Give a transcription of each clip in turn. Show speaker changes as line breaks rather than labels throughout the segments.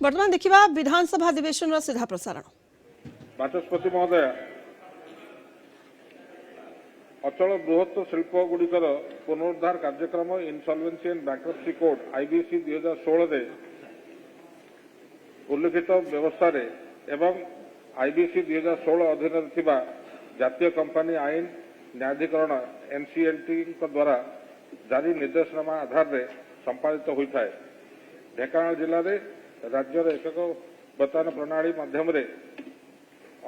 वर्तमान देखा विधानसभा अधिवेशन सीधा प्रसारण।
बाचस्पति महोदय, अचल बृहत शिल्प गुड़िकर पुनरुद्धार कार्यक्रम insolvency and bankruptcy code IBC 2016 रे उल्लिखित व्यवस्था रे एवं आईबीसी 2016 अधीन थिबा जातीय कंपनी आईन न्यायाधिकरण एनसीएलटी द्वारा जारी निर्देशनामा आधार रे संपादित होता है। ढेंकानाल जिले में राज्यर एकक बर्तन प्रणाली माध्यम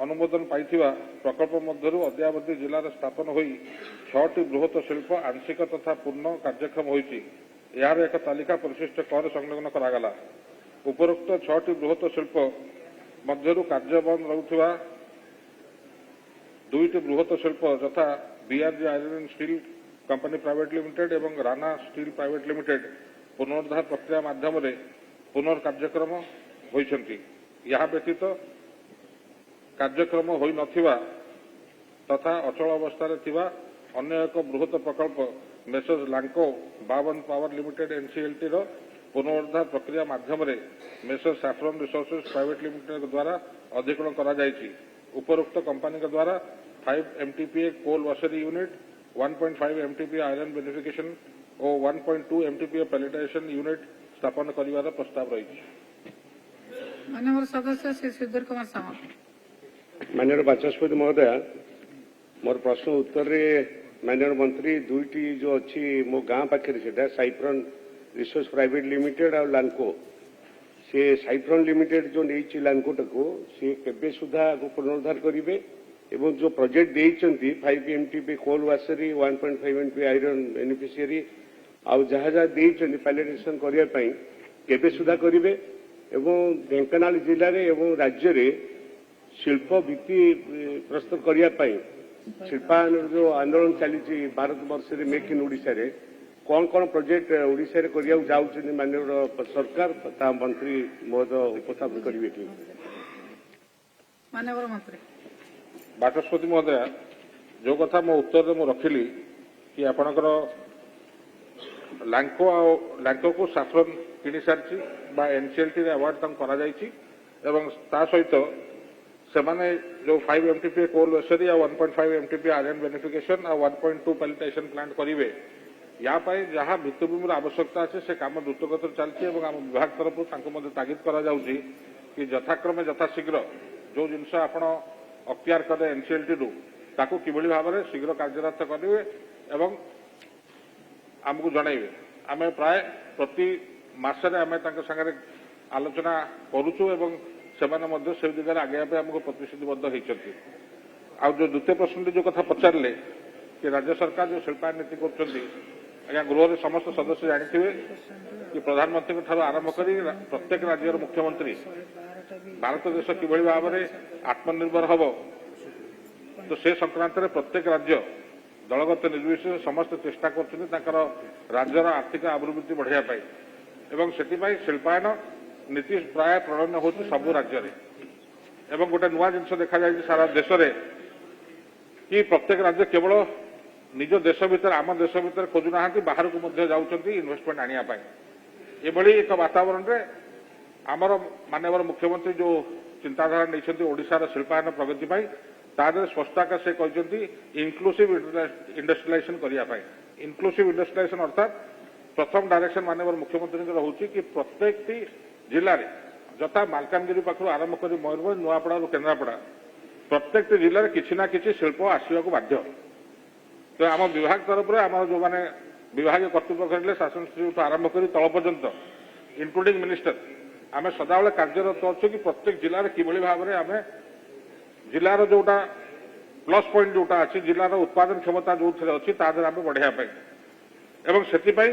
अनुमोदन पाइथिबा प्रकल्प मध्यरु अद्यावधि जिलार स्थापन होई 6टी बृहत शिल्प आंशिक तथा पूर्ण कार्यक्षम होईछि। यार एक तालिका परिशिष्ट कर संलग्न करागला। उपरोक्त 6टी बृहत शिल्प मध्यरु कार्य बंद रहुथिबा 2टी बृहत शिल्प यथा BRG iron and steel company private limited एवं राणा स्टील प्राइवेट लिमिटेड पुनरुद्धार प्रक्रिया माध्यम पुनर्कार्यक्रम होइछन्ति। यह व्यतीत कार्यक्रम होई नथिबा तथा अचल अवस्था थिबा अन्य एक बृहत प्रकल्प messrs Lanco 52 power limited NCLT रो पुनरुद्धार प्रक्रिया माध्यम messrs saffron resources private limited द्वारा अधिग्रहण करा जायछि। उपरोक्त कंपनी के द्वारा 5 MTPA coal washery unit, 1.5 MTPA iron beneficiation और 1.2 एमटीपीए पैलेटाइजेशन यूनिट स्थापन करिवार प्रस्ताव रही।
माननीय सदस्य श्री श्रीधर कुमार सामंत।
माननीय बाचस्पति महोदय, मोर प्रश्न उत्तर रे माननीय मंत्री दुईटी जो अच्छी मो गाँ पाखे से साइफ्रन रिसोर्स प्राइवेट लिमिटेड और लांको से साइफ्रन लिमिटेड जो नहीं लांकोटा को सी केबे सुधा पुनरुद्धार करेंगे एवं जो प्रोजेक्ट देइचंती 5 MTP coal washery 1.5 MTP iron beneficiary आउ जहाँ जहाँ देइचंती पैलेटेशन करिया पई केबे सुधा करेंगे एवं ढेंकानाल जिले में एवं राज्य रे शिल्प भित्ति प्रस्तुत करने शिल्पायन जो आंदोलन चली भारत वर्ष में मेक इन ओडिशा रे कौन कौन प्रोजेक्ट ओडिशा रे करिया जाउछन माननीय सरकार ता मंत्री महोदय उपस्थापन करिवे कि
माननीय मंत्री।
बाचस्पति महोदय, जो कथा मो उत्तर में रखिली कि आपणकर लांको को साफ्रन किनी सारी बा एनसीएलटी रे अवार्ड तक करा जायछि एवं ता सहित सेमाने जो 5 एमटीपी कोल वेसरी आ 1.5 एमटीपी आयरन बेनिफिकेशन आ 1.2 पैलेटाइजेशन प्लांट करेंगे। या जहाँ भित्तिभूमि आवश्यकता अच्छे से काम द्रुतगति चलती है आम विभाग तरफ तागिद करा जाउछि कि यथाक्रमे यथाशीघ्र जो जिनस आपण अख्तियार करे एनसीएलटी रु ताकू किभली भाव में शीघ्र कार्यरत करेंगे एवं आमको जनइबे। आम प्राय प्रति मासरे आम सागरे आलोचना करुचु एवं सेमाने से दिगरे आगे आमको प्रतिश्रुतिबद्ध होती। आ जो द्वितीय प्रश्न जो कथा पचारे कि राज्य सरकार जो शिल्पायन नीति कर गृह समस्त सदस्य जानिथिबे कि प्रधानमंत्री ठार आरंभ कर प्रत्येक राज्यर मुख्यमंत्री भारत देश किभली भाव में आत्मनिर्भर हम तो से संक्रांत में प्रत्येक राज्य दलगत निर्विशेष समस्त चेष्टा कर राज्यर आर्थिक अभिवृद्धि बढ़ाई एवं से शिल्पायन नीति प्राय प्रणयन हो सबु राज्य एवं गोटे नुआ जिन देखा जाए सारा देश में कि प्रत्येक राज्य केवल निज देश भितर आम देश भितर खोजुना बाहर को जाऊँगी इन्वेस्टमेंट आने ये एक वातावरण में आमर माननीय मुख्यमंत्री जो चिंताधारा नहीं ओडिशार शिल्पायन प्रगति तादे स्पष्टता से कहते इनक्लूसिव इंडस्ट्रियलाइजेशन करने। इनक्लूसिव इंडस्ट्रियलाइजेशन अर्थात प्रथम डायरेक्शन माननीय मुख्यमंत्री रोचे कि प्रत्येक जिले में जथा मालकानगिरी पाखु आरंभ कर मयूरभंज नुआपड़ा केन्द्रापड़ा प्रत्येक जिले में किसी ना किसी शिल्प आसवा बाध्य। तो आम विभाग तरफ आम जो मैंने विभाग कर्तृपक्ष शासन सचिव आरंभ कर तल पर्यंत इनक्लूडिंग मिनिस्टर आम सदाबले कार्यरत अच्छु कि प्रत्येक जिले में किभली भाव में आम जिलार जोटा प्लस पॉइंट जोटा अच्छी जिलार उत्पादन क्षमता जो अच्छी तादर आम बढ़ाई एवं से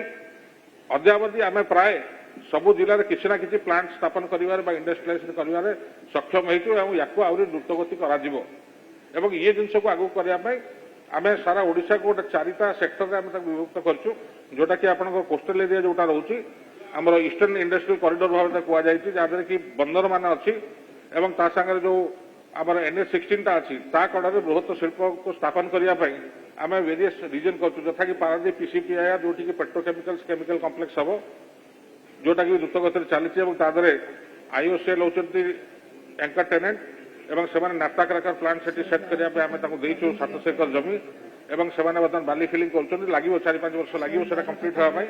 अद्यावधि आम प्राय सबु जिले में किसी ना किसी प्लांट स्थापन कर इंडस्ट्रियलाइजेशन कर सक्षम हो आहरी द्रुतगति कर ये जिनस को आगू करने आम सारा ओडिशा को गोटे 4टा सेक्टर में आम विभक्त करूँ जोटा कि आप कोस्टल एरिया जोटा रोचे आम ईस्टर्न इंडस्ट्रियल कॉरिडोर भाव कहुई जहाँद्वारा कि बंदर मान अच्छी एवं ता सागर जो आम NH 16 अच्छी कड़े बृहत शिल्प को स्थापन करने आम वेरियस रिजन कर जथा कि पारादीप PCPIR जो पेट्रोकेमिकल्स केमिकल कम्प्लेक्स हम जोटा कि द्रुतगति चली आईओसीएल होती एंकर टेनेंट एवं से नाफ्ता क्रैकर प्लांट से सेट करने आम देचु 700 एकर जमी एवं से बर्तमान बाली फिलिंग कर लगे 4-5 वर्ष लगे से कम्प्लीट होगापी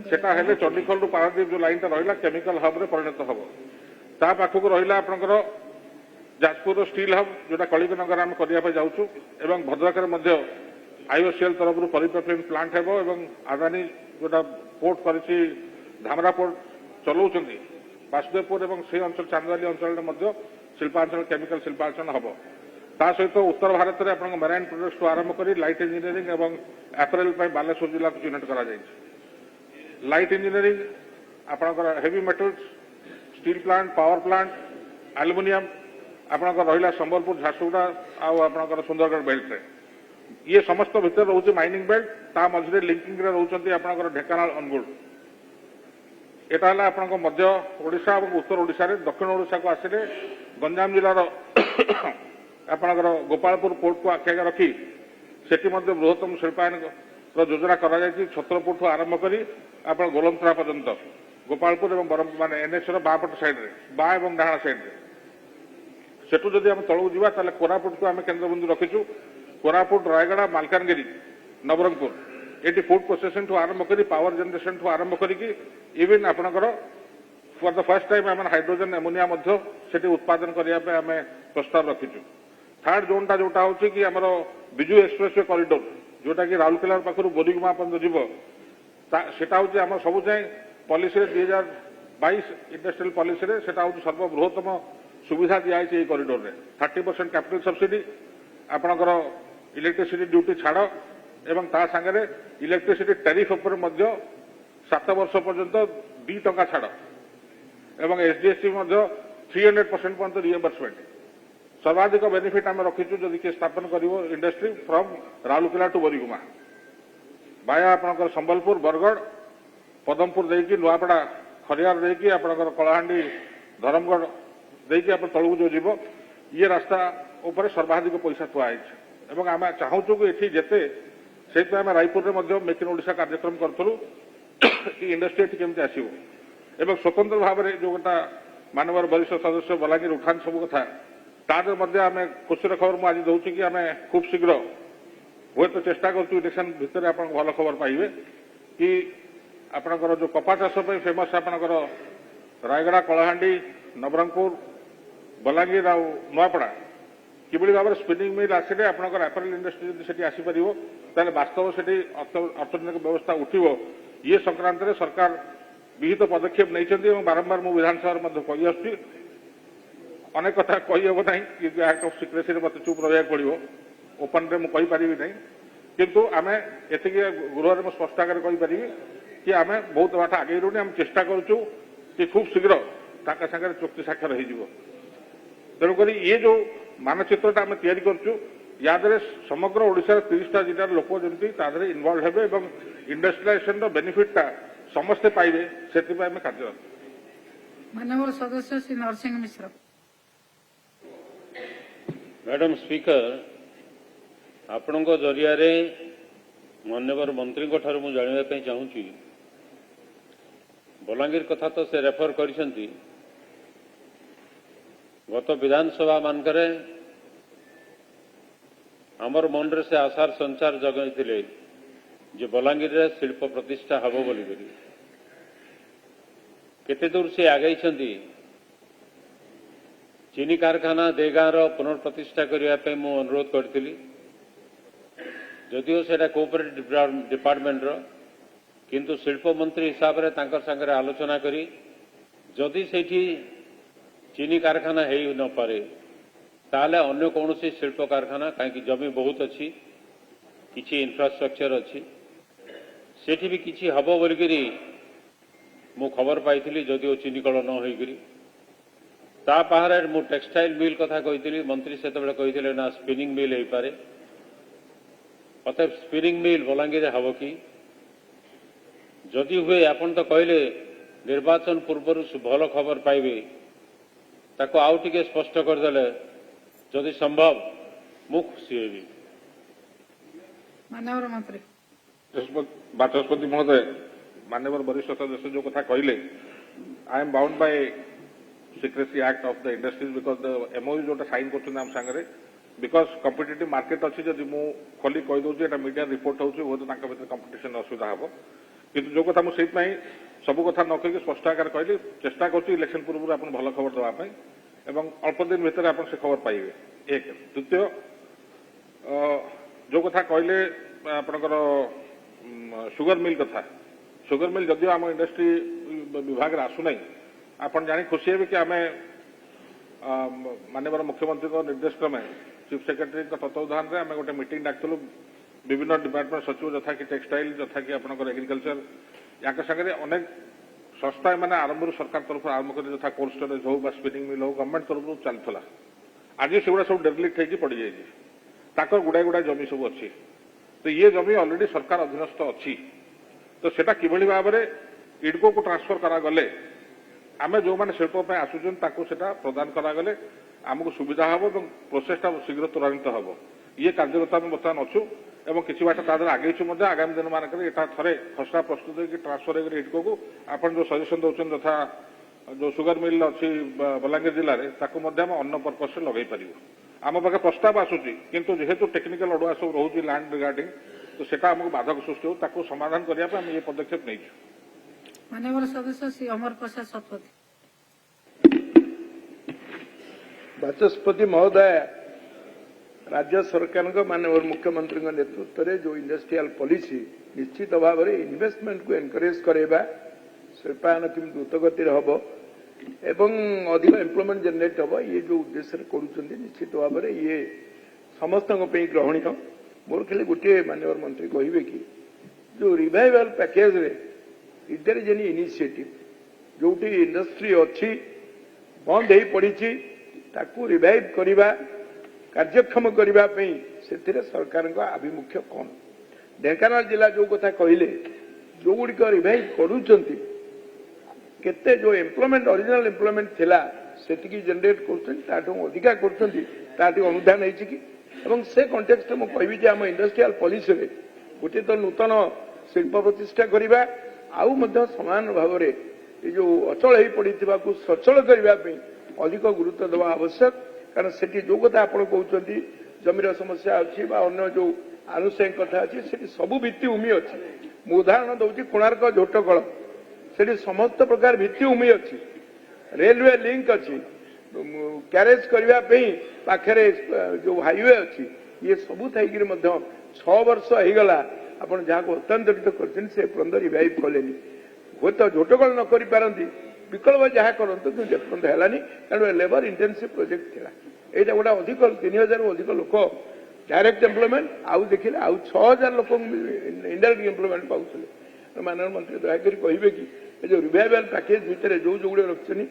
से चंडीखोल रु पारादीप जो लाइन रहा केमिकल हब रे परिणत हम ता पाखक रहा आपंकर जाजपुर स्टील हब जोटा कलिंगनगर आम करने जाऊँ एवं भद्रक आईओसीएल तरफ पॉलीप्रोपिलीन प्लांट हेबो एवं अदानी जोटा पोर्ट कर धामरा पोर्ट चलाउं वासुदेवपुर एवं से अंचल चांदवाली अंचल शिल्पांचल केमिकल शिल्पांचल हम ता सहित उत्तर भारत में आप मेराइन प्रोडक्ट्स आरंभ कर लाइट इंजीनियरिंग एवं एपरेल बालेश्वर जिला को चिन्हित कर लाइट इंजीनियरिंग आपंकर heavy metals steel plant power plant aluminium आपंकर रहा संबलपुर झारसुगुड़ा आपंकर सुंदरगढ़ बेल्ट रे ये समस्त भितर रोचे माइनिंग बेल्ट ता मझे लिंकिंग रे रोचंती आपंकर ढेंकानाल अनुगुल एटा हला आपंकर मध्य ओडिशा और उत्तर ओडिशा रे दक्षिण ओडिशा को आसिले गंजाम जिलार आपंकर गोपालपुर पोर्ट को आखि आगे रखी सेठी मध्य बृहत्तम शिल्पायन योजना करा जायछि छत्रपुर ठू आरंभ करी आपण गोलमथरा पर्यंत गोपालपुर एवं बरम माने एनएच रो बापट साइड रे बा एवं डाहाण साइड रे सेठू जदि हम तळु जिबा ताले कोरापुट को आम केन्द्रबिंदु रखिछु कोरापुट रायगड़ा मालकानगिरी नवरंगपुर ये फूड प्रोसेसिंग ठू आरंभ करी पावर जनरेशन ठू आरंभ करी इवन आपणकर फॉर द फर्स्ट टाइम आम हाइड्रोजन एमोनिया उत्पादन करने आम प्रस्ताव रखीचु थर्ड जोनटा जोटा हूँ कि आम विजु एक्सप्रेस वे कॉरिडोर जोटा कि राउरकेला पाखु बोरीगुमा पर्यटन जीव सेटा हूँ आम सब जाए पॉलिसी 2022 इंडस्ट्रियल पॉलिसी रे सेटा हूँ सर्वबृहत्तम सुविधा दिखाई कॉरिडोर रे 30% कैपिटल सब्सिडी आपणकर इलेक्ट्रिसिटी ड्यूटी छाड़ एवं ता सांगे इलेक्ट्रिसिटी टैरिफ उपर 7 वर्ष पर्यंत 2 टंका छाड़ एवं एसडीएससी 300% पर्यंत रिएम्बर्समेंट सर्वाधिक बेनिफिट आम रखीचु जदि किए स्थापन कर industry from Rourkela to Borigumma बाया आपंकर संबलपुर बरगढ़ पदमपुर देकी नुआपड़ा खरियार देकी आपंकर कलाहांडी धरमगढ़ देकी आप तलू जो जीव ये रास्ता उपर सर्वाधिक पैसा थुआई एवं आम चाहूँ कि ये जेते से आम रायपुर में मेक इन ओडिशा कार्यक्रम करूँ कि इंडस्ट्री ये केमती आसो एवं स्वतंत्र भाव में जो गोटा मानवर वरिष्ठ सदस्य बलांगीर उठान सब कथा तादर मध्य आम खुशी खबर मुझे आज दूसरी कि आम खूब शीघ्र हुए तो चेष्टा करूँ इलेक्शन भितर आप भल खबर पाइबे कि आपणकर जो कपा चाष फेमस आपणकर रायगड़ा कलाहांडी नवरंगपुर बलांगीर आ नुआपड़ा किभली भाव में स्पिनिंग मिल आसिले आपणकर एपरेल इंडस्ट्री जब से आसीपर ताले वास्तव से अर्थनैतिक व्यवस्था उठिब ये संक्रांत में सरकार विहित पदक्षेप नहीं बारंबार मु विधानसभा कही आसुची अनेक कथा कही हम ना कि एक्ट ऑफ सिक्रेसी मत चुप रहा पड़ो ओपन रे मुझे पारि ना किंतु आम एति गृह में स्पष्ट आगे कहीपरि कि आम बहुत बाट आगे लुणी आम चेष्टा करूँ कि खूब शीघ्र सागर चुक्ति साक्षर हो तेणुक ये जो मानचित्रटा आम तैयारी करूँ यादे समग्र ओडिशा 30टा जिलार लोक जमी तादे इनवल्व हेबे एवं इंडस्ट्रियलाइजेशन बेनिफिटा समस्ते पाइबे से कार्यरत
माननीय सदस्य श्री नरसिंह मिश्र।
मैडम स्पीकर आपण जरिया माननीय मंत्री मुझे जानवाई चाहूँगी बलांगीर कथा तो से रेफर कर गत विधानसभा मानकरे आमर मन रे से आशार संचार जगैथिले जे बलांगीर रे शिल्प प्रतिष्ठा हबो बोली केते दूर से आगे चीनी कारखाना देगार पुनर्प्रतिष्ठा करने मु अनुरोध करी जदिओ से कोऑपरेटिव डिपार्टमेंट रो किंतु शिल्प मंत्री हिसाब रे तांकर संगे आलोचना करी जदि सेठी चीनी कारखाना है न पारे ताले अन्य कौन शिल्प कारखाना कहीं जमी बहुत अच्छी किसी इंफ्रास्ट्रक्चर अच्छी सेठी भी किसी हम बोलिकी मु खबर पाई जदिओ चीनी कल न होकरी ता पाहरे मु टेक्सटाइल मिल कथा कही मंत्री से कही ना स्पिनिंग मिल हो पारे अतएव स्पिनिंग मिल बलांगीर हम कि जदि हुए आपन तो कहले निर्वाचन पूर्व भल खबर पाइबे ताको आउ टिके स्पष्ट करदेले जदि संभव मु खुशी हेबी।
माननीय मंत्री
बाचस्पति महोदय माननीय वरिष्ठ सदस्य जो कथा कहले I am bound by secrecy act of the industries because the MOU जोटा साइन करछन हम संगरे because competitive market अछि जदि मु खोली कहि दउ जे एटा मीडिया रिपोर्ट होउछ वो तो तांका भीतर कंपटीशन असुविधा हबो किंतु जो कथा मु सेत पई सब कथा न कहि स्पष्ट आकार कहली चेष्टा करछु इलेक्शन पूर्व अपन भलो खबर दवा पई एवं अल्प दिन भीतर अपन से खबर पाइबे एक द्वितीय जो कथा कहले आपनकर सुगर मिल कथा सुगर मिल जदियो आम इंडस्ट्री विभाग आसु नहीं आपण जानी खुशी है कि आम माननीय मुख्यमंत्री निर्देश क्रमे चीफ सेक्रेटरी तत्वावधान में आम गोटे मीटिंग डाकलु विभिन्न डिपार्टमेंट सचिव यथा कि टेक्सटाइल यथा कि आपनकर एग्रीकल्चर या संगे अनेक संस्था मैंने आरंभ सरकार तरफ आरंभ कर यथा कोल्ड स्टोरेज हो स्पिनिंग मिल हो गवर्नमेंट तरफ चलता आज सेगुड़ा सब डेरिलिक्ट होगी पड़ जाए गुड़ाए गुड़ाए जमी सब अच्छी तो ये जमी ऑलरेडी सरकार अधीनस्थ अच्छी तो सेटा किभली भाव में इडको को ट्रांसफर करागले आम जो मैंने शिल्प आसुचन प्रदान करागले आमको सुविधा हम और प्रोसेसटा शीघ्र त्वरान्वित हम ये कार्यरत आम बर्तमान अच्छु और किसी बाट तादर आगे आगामी दिन मानक थे खसड़ा प्रस्तुत होगी ट्रांसफर होकर इडको को आप जो सजेसन दौरान यथा जो सुगर मिल अच्छी बलांगीर जिले में अन्न पर्पस से लगे पार आम पाखे प्रस्ताव आसूची किंतु जेहेतु टेक्निकल अडुआ सब रोचे लैंड रिगार्डिंग तो सेटा आमको बाधक सृष्टि हो समाधान करने ये पदक्षेप नहीं
माननीय सदस्य श्री अमर प्रसाद शतपथी।
बाचस्पति महोदय राज्य सरकार माननीय मुख्यमंत्री नेतृत्व में जो इंडस्ट्रियल पॉलिसी निश्चित भाव में इन्वेस्टमेंट को एनकरेज करवा शिल्पायन किम द्रुतगति हम एवं अधिक एम्प्लॉयमेंट जनरेट हम ये जो उद्देश्य कर निश्चित भाव में ये समस्त ग्रहणीय मोर खाली गोटे माननीय मंत्री कहे कि जो रिवाइवल पैकेज रे इधर इज एनी इनिशिएटिव जोटी इंडस्ट्री अच्छी बंद हो पड़ी ताकू रिवाइव करवा कार्यक्षम करने से सरकार आभिमुख्य कौन ढेंकानाल जिला जो कथा कहले जो गुड़िक रिवाइव करुँच केते जो एम्प्लॉयमेंट ओरिजिनल एम्प्लॉयमेंट थिला सेतिकी जनरेट करछन अधिका करछन अनुदान होइछि कि एवं से कॉन्टेक्स्ट में कहबी जे हम इंडस्ट्रियल पॉलिसी रे गोटे तो नूतन शिल्प प्रतिष्ठा करबा आउ मध्य समान भाव में ये जो अचल हो पड़ता को सचल करने अधिक गुरुत्व देवा आवश्यक कारण से जो कथा आप कहते जमीर समस्या अच्छी अन्य जो आनुषंगिक कथा अच्छी से सबू भित्तिभूमि अच्छी मु उदाहरण दूसरी कोणार्क झोटकल से समस्त प्रकार भित्तिभूमि अच्छी रेलवे लिंक अच्छी क्यारेज करने पाखे जो हाईवे अच्छी ये सबू थी 6 वर्ष होगला आप जहाँ हस्तांतरित कर रिवाइव कले हूँ तो झोटकल न करी विकल्प जहाँ करते देखते है कारण लेबर इंटेंसिव प्रोजेक्ट था यहाँ गोटे अधिक 3000 अधिक लोक डायरेक्ट एम्प्लॉयमेंट आउ देखिले आउ 6000 लोक इनडायरेक्ट एम्प्लॉयमेंट पाते माननीय मंत्री दयाकोरी कहे कि जो रिवाइवल पैकेज भितर जो जो गुड़े रखी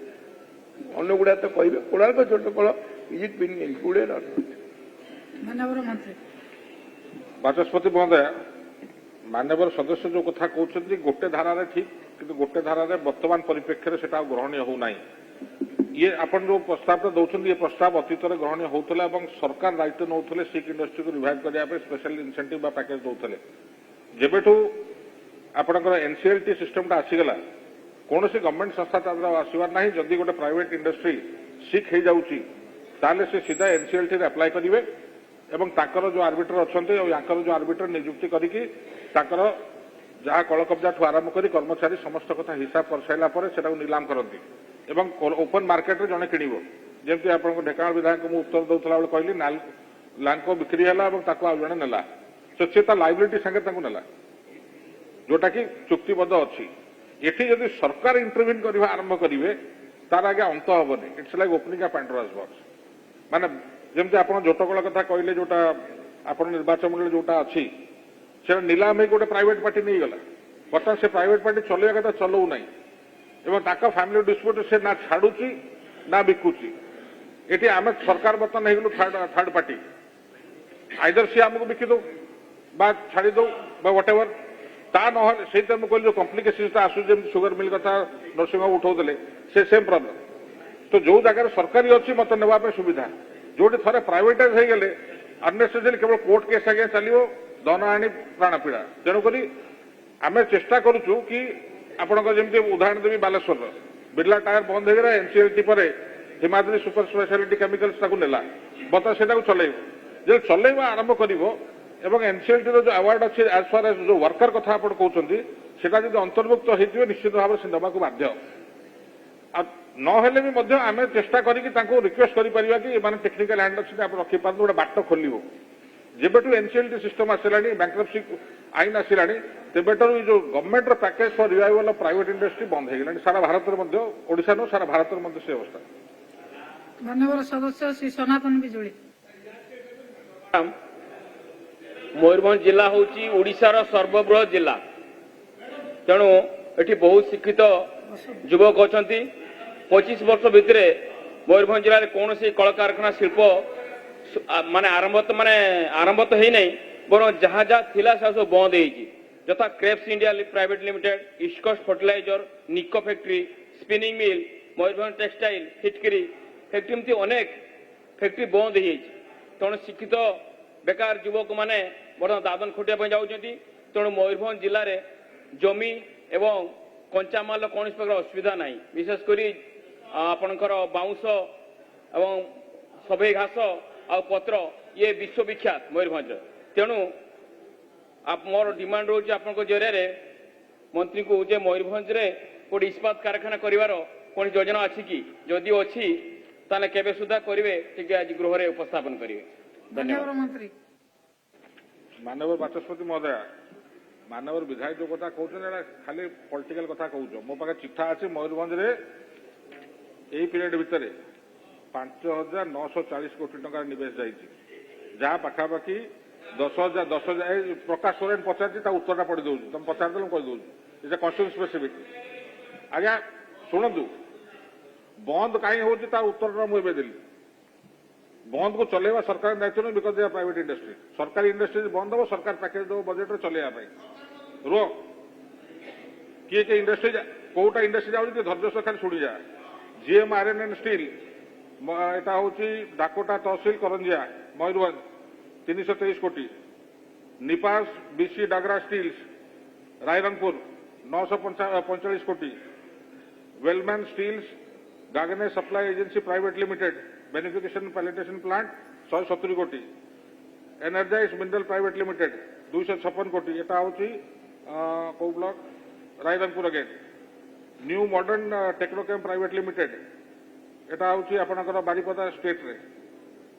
अन्य गुड़ा तो कहे कोणार्क झोटकल इज इट बीइंग इंक्लूडेड और
माननीय मंत्री
बाचस्पति महोदय माननीय सदस्य जो कथा कहते गोटे धारा ठीक कि गोटे धारा वर्तमान परिप्रेक्षी से ग्रहणीय होना ये अपन जो प्रस्ताव दौरान ये प्रस्ताव अतीत में ग्रहणीय होता है सरकार दायित्व नौते सिक इंडस्ट्री को रिवाइव करने स्पेशल इनसेंटिव पैकेज दौते जेबेठू आपंकर एनसीएलटी सिस्टमटा आसीगला कौन सी गवर्नमेंट संस्था आसबार ना जदि गोटे प्राइवेट इंडस्ट्री सिक हो जाऊँगी ताले से सीधा एनसीएलटी अप्लाई करेंगे एवं ताकर जो आर्बिटर अच्छा जो आर्बिटर नियुक्ति करके जहाँ कल कब्जा ठू आरंभ कर कर्मचारी समस्त कथा हिसाब कर सारापर से नीलाम करती एवं ओपन मार्केट रे जड़े किणव जमी आप ढेकानाल विधायक मुझे उत्तर दूसरा बेले कहली लांको बिक्री है जड़े नेला तो सी लाइबिलिटी संगे नेला जोटा कि चुक्तिबद्ध अच्छी एटी जदि सरकार इंटरव्यून करने आरंभ करेंगे तार आगे अंत हेनी it's like opening a Pandora's box माने जमी आप झोटकल कथा कहले जोटा आप निर्वाचन मंडल जोटा अच्छी से नीलाम हो गोटे प्राइवेट पार्टी नहीं गला बर्तमान से प्राइवेट पार्टी चलवा कथा चलाऊ ना एवं फैमिली डिस्प्यूट से ना छाड़ुची ना बिकुची ये आम सरकार बर्तमान हो थर्ड पार्टी आइदर सी आमको बिकी दो छाड़ी दो व्हाट एवर ता ना से कहली जो कम्प्लिकेसन आसूँ सुगर मिल कथा नरसिंह उठाऊले से सेम प्रॉब्लम तो जो जगह सरकारी अच्छी मत नापी सुविधा जो थे प्राइवेटाइज हो गले अननेसेसरी केवल कोर्ट केस आगे चलो दन आनी प्राणपीड़ा तेणुक आम चेष्टा करुचु कि आपंकर जमी उदाहरण देवी बालेश्वर बिरला टायर बंद हो गया एनसीएलटी पर हिमाद्री सुपर स्पेशलिटी केमिकल्स ताकू नेला बता सेटा को चलेइबो जे चलेइबा आरंभ करिवो एवं एनसीएलटी रो जो अवार्ड अछि एज फार एज जो वर्कर कथा आपण कहउचंती सेटा जदि अंतर्भुक्त होइतिबो निश्चित भाव से नबाकू बाध्य नहेले भी मध्य आमे चेष्टा करिकि तांको रिक्वेस्ट करि परिबा कि माने टेक्निकल हैंड अछि आप रखि पारदो गोटे बाट खोलिबो जेबेटू एनसीएलटी सिस्टम आसिलानी बैंक्रप्सी आईन आसिलानी तेबेटू जो गवर्नमेंट रो package for revival of private industry बंद हो गलानी सारा भारत रे मध्य ओडिशा नो सारा भारत रे मध्य से अवस्था
माननीय सदस्य श्री सनातन बिजुली
मयूरभंज जिला होची ओडिशार सर्वबृहत जिला तेणु एठी बहुत शिक्षित युवक अछंती 25 वर्ष भितर मयूरभंज जिले में कौन कल कारखाना शिल्प माने आरंभ तो है नहीं बर जहाँ जहाँ थिला सब बंद होगी यथा crepes India private limited east coast fertiliser निको factory spinning mill Mayurbhanj textile हिटकिरी फैक्ट्री एमती अनेक फैक्ट्री बंद हो तेणु शिक्षित बेकार युवक मैंने बर्तमान दादन खटिया जाऊँगी तेणु मयूरभंज जिले में जमी एवं कंचामाल कौन प्रकार असुविधा ना विशेषकर आपणकर बाउंश एवं सबै घास आ पत्र ये विश्वविख्यात मयूरभंज तेणु मोर डिमांड रोच आप जरिए मंत्री को जे मयूरभंज रे गोटे इस्पात कारखाना करिवार कौन योजना अच्छी कि जदि अच्छी ताले केबे सुधा करिवे ठीक आज गृह रे उपस्थापन करिवे
माननीय मंत्री
मानव बाचस्पति महोदय मानव विधायक जो कथा कहते खाली पॉलिटिकल कथा कहूँ मो पाखे चिठा अच्छे मयूरभंज रे यही पीरियड भितर 5,940 कोटी टंका निवेश जाइए जहाँ पाखापाखि 10,000 प्रकाश सोरेन पचार उत्तर पढ़ी दौर तुम पचार देल कहीदे इज कन्स्टिट्यूशन स्पेसिफिक आज्ञा शुणु बंद कहीं हो उत्तर मुझे देली बंद को चलेवा सरकार दायित्व नहीं बिकज प्राइवेट इंडस्ट्री सरकारी इंडस्ट्री बंद हम सरकार पैकेज दो बजेट रे चलेवा रो किए किए इंडस्ट्री कोटा इंडस्ट्री जाऊँगी धैर्य खाली शुणी जा जीएम आयरन एंड स्टील एटा हूँ डाकोटा तहसिल करंजिया मयूरभंज 323 कोटी निपास बीसी डागरा स्टील्स रायरंगपुर 945 कोटी वेलमैन स्टील्स गागने supply agency private limited beneficiation pelletisation plant 170 कोटी एनर्जाइज मिनरल प्राइवेट लिमिटेड 256 कोटी एटा हूँ कौ block Rairangpur again new modern Technochem private limited एटा हूँ आपणकर बारिपदा स्टेट रे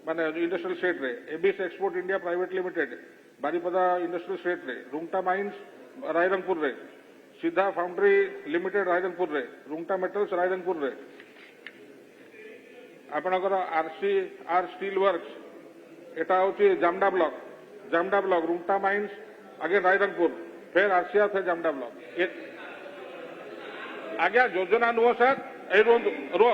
माने इंडस्ट्रियल स्टेट रे एबिस export India private limited Baripada industrial state रे रुंगटा माइंस रायरंगपुर रे सीधा फाउंड्री लिमिटेड रायरंगपुर रे रुंगटा मेटल्स रायरंगपुर रे आपणकर आर स्टील वर्क्स एटा हूँ Jamda block Rungta mines again Rairangpur फिर आरसीआर फिर जामडा ब्लॉक आज्ञा योजना नुह सर रो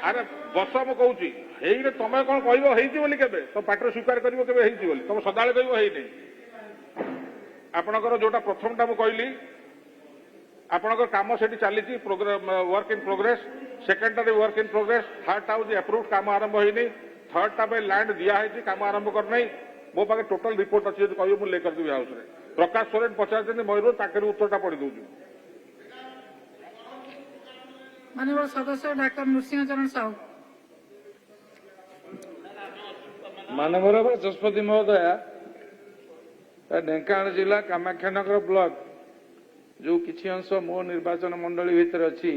अरे बस मु कहूँ ହେଇରେ ତମେ କଣ କହିବ ହେଇଛି ବୋଲି କେବେ ତ ପାଟିରେ ସ୍ୱୀକାର କରିବ କେବେ ହେଇଛି ବୋଲି ତମେ ସଦାବେଳେ କହିବ ହେଇନି ଆପଣଙ୍କର ଯୋଉଟା ପ୍ରଥମଟା ମୁଁ କହିଲି ଆପଣଙ୍କର କାମ ସେଠି ଚାଲିଛି ୱାର୍କ ଇନ୍ ପ୍ରୋଗ୍ରେସ ସେକେଣ୍ଡଟା ବି ୱାର୍କ ଇନ୍ ପ୍ରୋଗ୍ରେସ ଥାର୍ଡଟା ହଉଛି ଆପ୍ରୁଭ୍ କାମ ଆରମ୍ଭ ହେଇନି ଥାର୍ଡଟା ପାଇଁ ଲ୍ୟାଣ୍ଡ ଦିଆହେଇଛି କାମ ଆରମ୍ଭ କରିନାହିଁ ମୋ ପାଖେ ଟୋଟାଲ ରିପୋର୍ଟ ଅଛି ଯଦି କହିବ ମୁଁ ଲେ କରିଦେବି ହାଉସରେ ପ୍ରକାଶ ସୋରେନ ପଚାରିଛନ୍ତି ମୟୂରଭଞ୍ଜ ତାଙ୍କରି ଉତ୍ତରଟା ପଢି ଦଉଛି
माननीय सदस्य डॉक्टर नृसिंह चरण साहू
माननीय बाचस्पति महोदय ढेंकानाल जिला कामाख्यानगर ब्लॉक जो किसी अंश मो निर्वाचन मंडली भितर अच्छी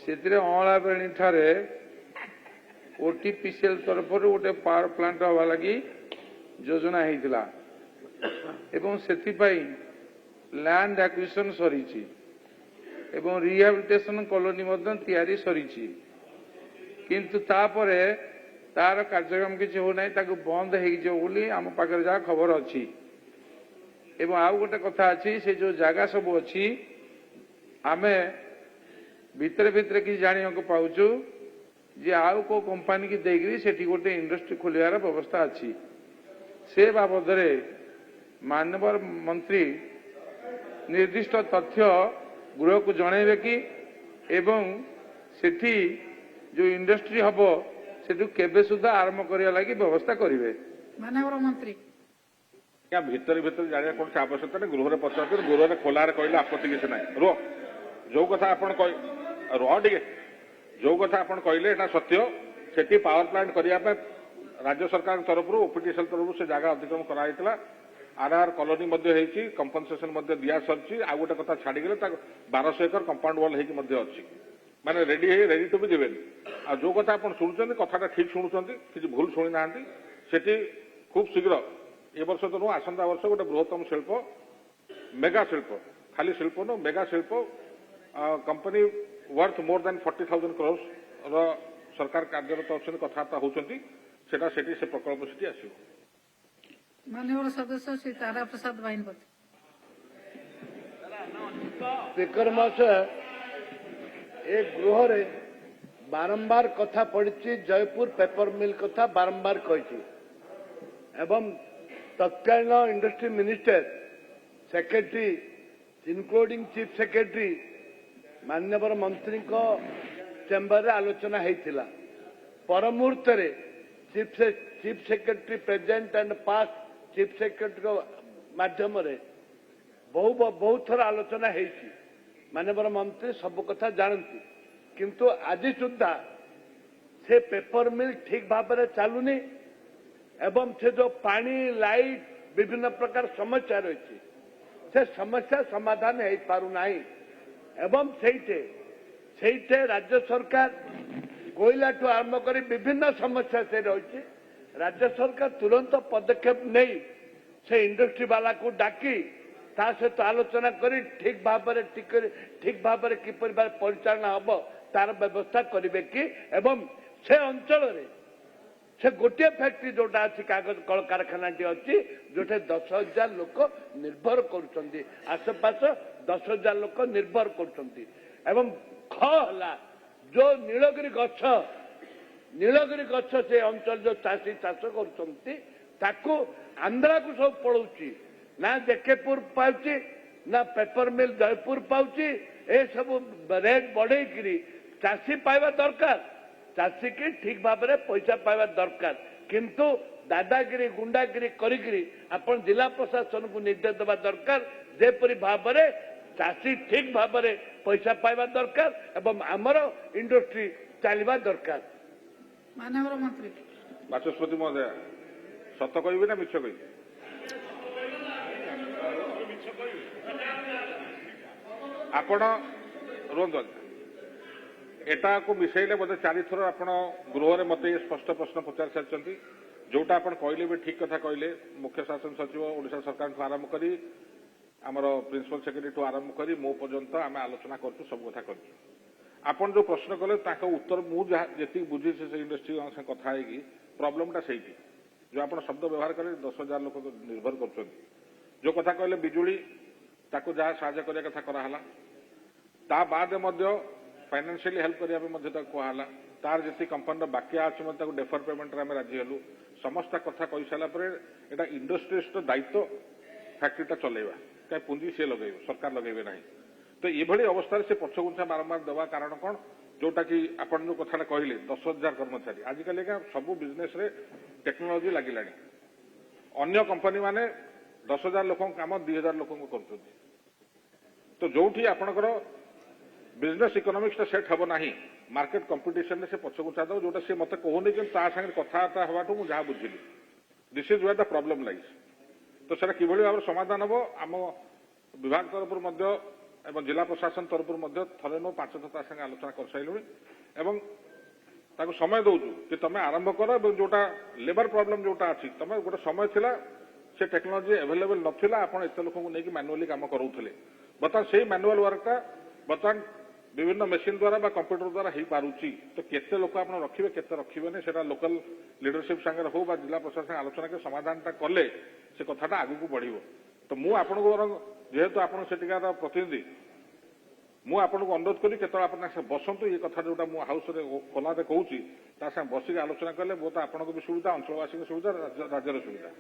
से अँलाबेणी ठारे ओटीपीसीएल तरफ गोटे पावर प्लांट हवा लगी योजना होता लैंड एक्विजिशन सरी एवं रिहाबिलिटेशन कॉलोनी तैयारी सरी किंतु तापरे तार कार्यक्रम किसी हो ना बंद हो आम पाखे जहाँ खबर अच्छी एवं आउ गोटे कथा अच्छी से जो जगह सब अच्छी आमे भितर भितर किसी जाना पाचु जे आउ को कंपनी की देकरी सेठी गोटे इंडस्ट्री खोलियार व्यवस्था अच्छी से बाबद माननीय मंत्री निर्दिष्ट तथ्य गृह को जनइबे कि एवं सेठी जो इंडस्ट्री हम से केबे सुधा आरंभ करने लगी व्यवस्था करेंगे
माननीय मंत्री
क्या भीतर भीतर जाना कौन आवश्यकता नहीं गृह में पचार गृह में खोलार कहले आपत्ति किसी ना रो जो कथा आप रह टे जो कथा आप कहले एटा सत्य सेठी पावर प्लांट करने राज्य सरकार तरफ ओपीटीसीएल तरफ से जगह अधिक्रम कराइला आरआर कॉलोनी कंपनसेशन दिया सर आ गोटे कथा छाड़गले 1200 एकर कंपाउंड वॉल होगी माने रेडी टू बी गिवेन आ जो कथा आप शुणुं कथा ठीक शुणुंट किसी भूल शुणी ना सेठी खूब शीघ्र ए वर्ष तो नुह आसंता वर्ष गोटे बृहत्तम शिल्प मेगा शिल्प खाली शिल्प नु मेगा शिल्प company worth more than 40,000 crore सरकार कार्यरत अच्छा कथबार्ता होती से प्रकल्प से आसो
माननीय सदस्य श्री तारा प्रसाद बाहिनपति।
स्पीकर महोदय ए गृह रे बारंबार कथा पड़ी जयपुर पेपर मिल कथा बारंबार कही एवं तत्कालीन industry minister secretary including chief secretary माननीय मंत्री को चेम्बर रे आलोचना होता पर मुहूर्त chief secretary present and past chief secretary को माध्यम रे बहुत थर आलोचना होती माननीय मंत्री सब कथा जानती किंतु आज सुधा से पेपर मिल ठीक भाव में चलुनी एवं से जो पानी लाइट विभिन्न प्रकार समस्या रही से समस्या समाधान हो पारुना एवं से राज्य सरकार कोयला ठू आरंभ कर विभिन्न समस्या से रही राज्य सरकार तुरंत पदक्षेप नहीं से इंडस्ट्री वाला को डाकी ता सहित आलोचना करी ठीक भाव में किपर परिचालना हम तार व्यवस्था करेंगे कि एवं से अंचल से गोटे फैक्ट्री जोटा अच्छी कागज कल कारखाना अच्छी जो 10,000 लोक निर्भर कर आसपास 10,000 लोक निर्भर कर खला जो नीलगिरी गछ से अंचल जो चाषी चाष कर आंध्रा को सब पड़ोची ना जेकेपुर पाउची ना पेपर मिल जयपुर पाउची ए सब रेट बढ़े चाषी पाइबा दरकार चाषी की ठीक भाव में पैसा पाइबा दरकार किंतु दादागिरी गुंडागिरी करी आपण जिला प्रशासन को निर्देश देवा दरकार जेपरी भाव में चाषी ठीक भाव में पैसा पाइबा दरकार एवं आमर इंडस्ट्री चलवा दरकार।
माननीय मंत्री
बाचस्पति महोदय सत कह ना मिछ कह आपण रुहतु एटा को मिसेले बोधे 4 थर आप गृह में मत स्पष्ट प्रश्न पचार सारी जोटा आप कहले भी ठीक कथा कहले मुख्य शासन सचिव ओडिशा सरकार आरंभ करी आमर प्रिंसिपल सेक्रेटरी ठू आरंभ करी मो पर्यंत आम आलोचना करूँ सब कथा कर आपन जो प्रश्न कले उत्तर मुझे बुझी से इंडस्ट्री कथा है प्रॉब्लमटा से जो आप शब्द व्यवहार करें 10,000 लोक निर्भर कर जो कथा कहले बिजुली ताको जहाँ साहाय्य करने कथा कराला ता बाद फाइनेंशियली हेल्प करने कहला तार जी कंपनी बाकी अच्छे डेफर पेमेंट आम राजी हलु समस्त कथा कही सारापर यहाँ इंडस्ट्रीज दायित्व फैक्ट्रीटा चलेगा कहीं पुंजी सी लगे सरकार लगे ना तो ये अवस्था से पछगुंछा बारंबार देवा कारण कौन जोटा कि आपन जो कथा कहले 10,000 कर्मचारी आजिकल सब बिजनेस रे टेक्नोलोजी लगिला अन्य कंपनी माने 10,000 लोक काम 2,000 लोक कर तो जो आपणकर बिजनेस इकोनॉमिक्स सेट हम ना मार्केट कंपटीशन से पछगुंचा दो जोटा सी मत कहूनी कि कथबार्ता हवा जहाँ बुझिली this is where the problem lies तो सर कि भाव समाधान हम आम विभाग तरफ एवं जिला प्रशासन तरफ थे नो 5 थर संगे आलोचना कर सारूँ समय दौचु कि तुम आरंभ कर जोटा लेबर प्रॉब्लम जोटा अच्छी तुम गोटे समय थिला से टेक्नोलोजी एवेलेबल नथिला आपण एत लोक नहीं मैनुअली काम करूले बर्तमान से मैनुअल वर्कटा बर्तमान विभिन्न मेसीन द्वारा कंप्यूटर द्वारा हो पारुची तो केते लोक आप रखिए केते रखिबेनी सेटा लोकल लीडरशिप संगे हो जिला प्रशासन आलोचना के समाधानटा कले से कथाटा आगू बढ़िबो तो मु आपन जेहेतु आपन सेटिकार प्रतिनिधि मु आपन को अनुरोध करी केतळ आपन बसंतु ये कथा जोटा मु हाउस रे खोलाते कहूची ता संगे बसिक आलोचना कले बहुत आपन को भी सुविधा अंचलवासी को सुविधा राज्यर सुविधा।